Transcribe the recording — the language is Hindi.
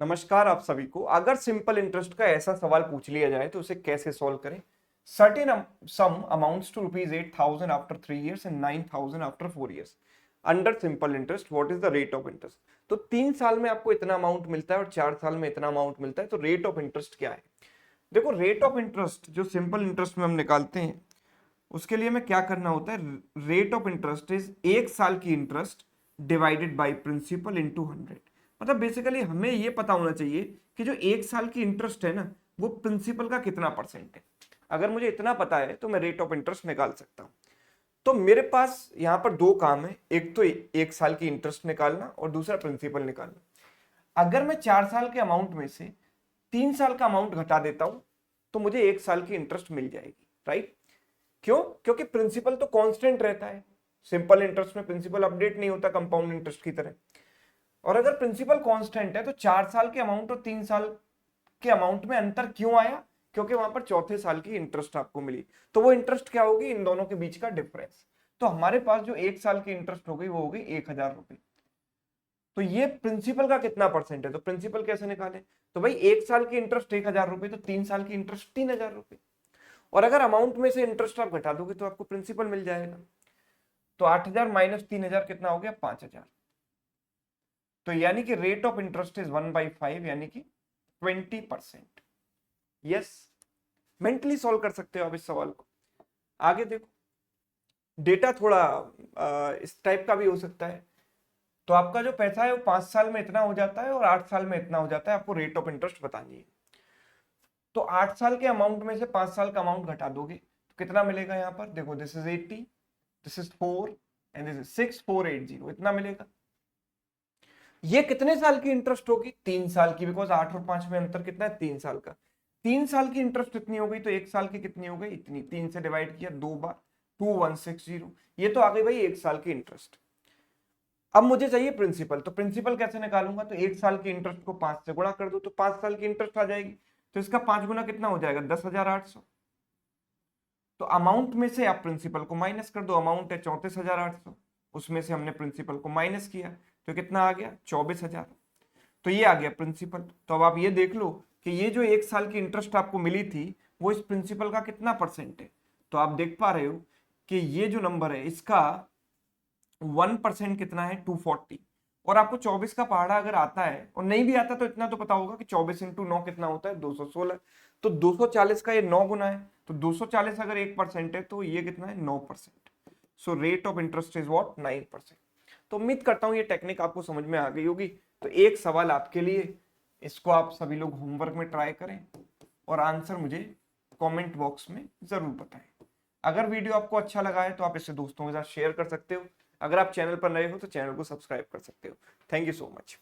नमस्कार आप सभी को। अगर सिंपल इंटरेस्ट का ऐसा सवाल पूछ लिया जाए तो उसे कैसे सॉल्व करें। Certain sum amounts to ₹8,000 after 3 years and 9,000 after 4 years under simple interest what is the rate of interest. तो 3 साल में आपको इतना अमाउंट मिलता है और 4 साल में इतना अमाउंट मिलता है, तो रेट ऑफ इंटरेस्ट क्या है। देखो, रेट ऑफ इंटरेस्ट जो सिंपल इंटरेस्ट में हम निकालते हैं उसके लिए हमें क्या करना होता है। रेट ऑफ इंटरेस्ट इज 1 साल की interest divided by principal into 100। मतलब बेसिकली हमें ये पता होना चाहिए कि जो 1 साल की इंटरेस्ट है ना, वो प्रिंसिपल का कितना परसेंट है। अगर मुझे इतना पता है तो मैं रेट ऑफ इंटरेस्ट निकाल सकता हूं। तो मेरे पास यहाँ पर दो काम है, एक तो 1 साल की इंटरेस्ट निकालना और दूसरा प्रिंसिपल निकालना। अगर मैं 4 साल के अमाउंट में से 3 साल का अमाउंट घटा देता हूं तो मुझे 1 साल की इंटरेस्ट मिल जाएगी, राइट। क्यों? क्योंकि प्रिंसिपल तो कांस्टेंट रहता है। सिंपल इंटरेस्ट में प्रिंसिपल अपडेट नहीं होता कंपाउंड इंटरेस्ट की तरह। और अगर प्रिंसिपल कांस्टेंट है तो 4 साल के अमाउंट और 3 साल के अमाउंट में अंतर क्यों आया? क्योंकि वहां पर चौथे साल की इंटरेस्ट आपको मिली। तो वो इंटरेस्ट क्या होगी? इन दोनों के बीच का डिफरेंस। तो हमारे पास जो 1 साल की इंटरेस्ट हो गई वो हो गई 1,000 रुपए। तो ये प्रिंसिपल का कितना परसेंट है, तो प्रिंसिपल कैसे निकाले। तो भाई 1 साल की इंटरेस्ट 1,000 रुपए, तो 3 साल की इंटरेस्ट 3,000 रुपए। और अगर अमाउंट में से इंटरेस्ट आप घटा दोगे तो आपको प्रिंसिपल मिल जाएगा। तो 8,000 माइनस 3,000 कितना हो गया? 5,000। तो यानी कि रेट ऑफ इंटरेस्ट इज 1/5, यानी कि 20%। यस, मेंटली सॉल्व कर सकते हो आप इस सवाल को। आगे देखो, डेटा थोड़ा इस टाइप का भी हो सकता है। तो आपका जो पैसा है वो 5 साल में इतना हो जाता है और 8 साल में इतना हो जाता है। आपको रेट ऑफ इंटरेस्ट बतानी है। तो 8 साल के अमाउंट में से 5 साल का अमाउंट घटा दोगे तो कितना मिलेगा। यहाँ पर देखो, this is 80, this is 4 and this is 6,480, इतना मिलेगा। ये कितने साल की इंटरेस्ट होगी? 3 साल की, बिकॉज 8 और 5 में अंतर कितना है? 3 साल का। 3 साल की इंटरेस्ट इतनी हो गई तो 1 साल की कितनी हो गई? इतनी। 3 से डिवाइड किया 2 बार, 2160। ये तो आ गई भाई 1 साल की इंटरेस्ट। अब मुझे चाहिए प्रिंसिपल। तो प्रिंसिपल कैसे निकालूंगा? तो 1 साल की इंटरेस्ट को 5 से गुणा कर दो तो 5 साल की इंटरेस्ट आ जाएगी। तो इसका 5 गुना कितना हो जाएगा? 10,800। तो अमाउंट में से आप प्रिंसिपल को माइनस कर दो। अमाउंट है 34,800, उसमें से हमने प्रिंसिपल को माइनस किया तो कितना आ गया? 24,000। तो ये आ गया प्रिंसिपल। तो अब आप ये देख लो कि ये जो 1 साल की इंटरेस्ट आपको मिली थी वो इस प्रिंसिपल का कितना परसेंट है। तो आप देख पा रहे हो कि ये जो नंबर है इसका 1% कितना है? 240। और आपको 24 का पहाड़ा अगर आता है और नहीं भी आता तो इतना तो पता होगा कि 24 इंटू 9 कितना होता है? 216। तो 240 का ये 9 गुना है। तो 240 अगर 1% है तो ये कितना है? 9%। So rate of interest is what? 9%। तो उम्मीद करता हूं ये टेक्निक आपको समझ में आ गई होगी। तो एक सवाल आपके लिए, इसको आप सभी लोग होमवर्क में ट्राई करें और आंसर मुझे कमेंट बॉक्स में जरूर बताएं। अगर वीडियो आपको अच्छा लगा है तो आप इसे दोस्तों के साथ शेयर कर सकते हो। अगर आप चैनल पर नए हो तो चैनल को सब्सक्राइब कर सकते हो। Thank you so much.